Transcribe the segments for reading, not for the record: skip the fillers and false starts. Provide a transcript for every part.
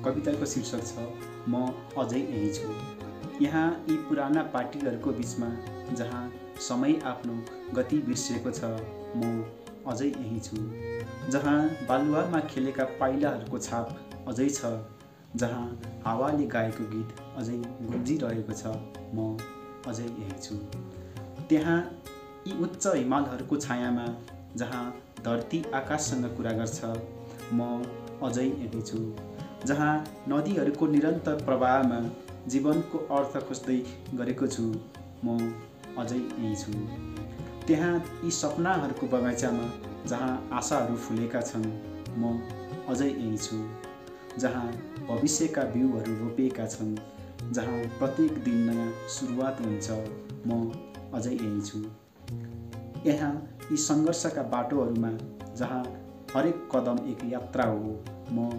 कविताको शीर्षक छ म अझै यही छु। यहाँ यी पुराना पार्टीहरूको बीचमा जहाँ समय आफ्नो गति बिर्सेको छ म अझै यही छु। जहाँ बालुवामा खेलेका पाइलाहरूको छाप अझै छ, जहाँ हावाले गाएको गीत अझै गुन्जिरहेको छ म अझै यही छु। त्यहाँ यी उच्च हिमालहरूको छायामा जहाँ धरती आकाशसँग कुरा गर्छ म अझै यही छु। जहाँ नदीहरूको निरन्तर प्रवाहमा जीवनको अर्थ खोज्दै गरेको छु म अझै यही छु। त्यहाँ यी सपनाहरूको बगैँचामा जहाँ आशाहरू फुलेका छन् म अझै यही छु। जहाँ भविष्यका बिउहरू रोपिएका छन्, जहाँ प्रत्येक दिन नयाँ सुरुवात हुन्छ म अझै यही छु। यहाँ यी सङ्घर्षका बाटोहरूमा जहाँ हरेक कदम एक यात्रा हो म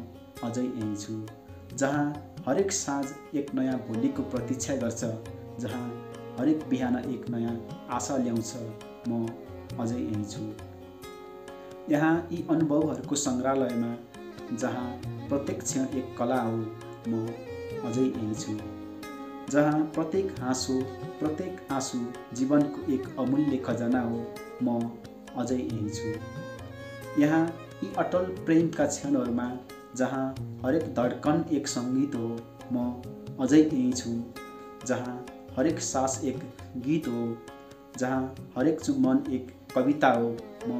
अझै यही छु। जहाँ हरेक साँझ एक नयाँ भोलिको प्रतीक्षा गर्छ, जहाँ हरेक बिहान एक नयाँ आशा ल्याउँछ म अझै यही छु। यहाँ यी अनुभवहरूको सङ्ग्रहालयमा जहाँ प्रत्येक क्षण एक कला हो म अझै यही छु। जहाँ प्रत्येक प्रत्येक आँसु जीवनको एक अमूल्य खजाना हो म अझै यही छु। यहाँ यी अटल प्रेमका क्षणहरूमा जहाँ हरेक धड्कन एक सङ्गीत हो म अझै यही छु। जहाँ हरेक सास एक गीत हो, जहाँ हरेक चुम्बन एक कविता हो म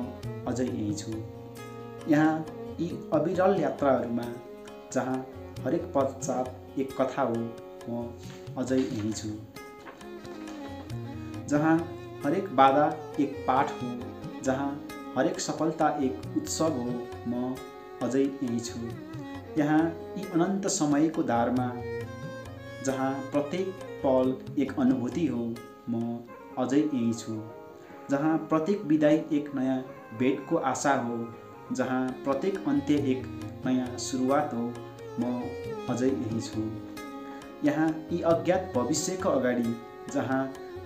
अझै यही छु। यहाँ यी अविरल यात्राहरूमा जहाँ हरेक पदचाप एक कथा हो म अझै यही छु। जहाँ हरेक बाधा एक पाठ हो, जहाँ हरेक सफलता एक उत्सव हो म अझै यही छु। यहाँ यी अनन्त समयको धारमा जहाँ प्रत्येक पल एक अनुभूति हो म अझै यही छु। जहाँ प्रत्येक विदाई एक नयाँ भेटको आशा हो, जहाँ प्रत्येक अन्त्य एक नयाँ सुरुवात हो म अझै यही छु। यहाँ यी अज्ञात भविष्यको अगाडि जहाँ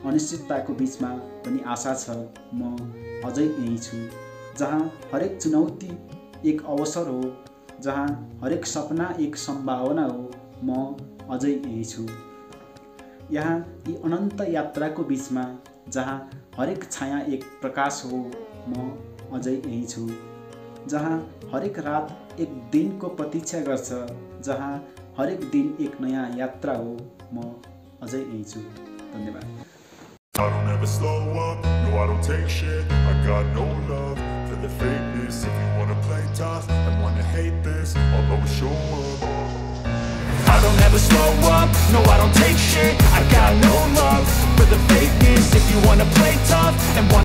अनिश्चितताको बीचमा पनि आशा छ म अझै यही छु। जहाँ हरेक चुनौती एक अवसर हो, जहाँ हरेक सपना एक सम्भावना हो म अझै यही छु। यहाँ यी अनन्त यात्राको बीचमा जहाँ हरेक छाया एक प्रकाश हो म अझै यही छु। जहाँ हरेक रात एक दिनको प्रतीक्षा गर्छ, जहाँ हरेक दिन एक नयाँ यात्रा हो म अझै यही छु। धन्यवाद। I don't ever slow up, no I don't take shit. I got no love for the fakeness. If you wanna play tough and wanna hate this, I'll always show up. I don't ever slow up, no I don't take shit. I got no love for the fakeness. If you wanna play tough and wanna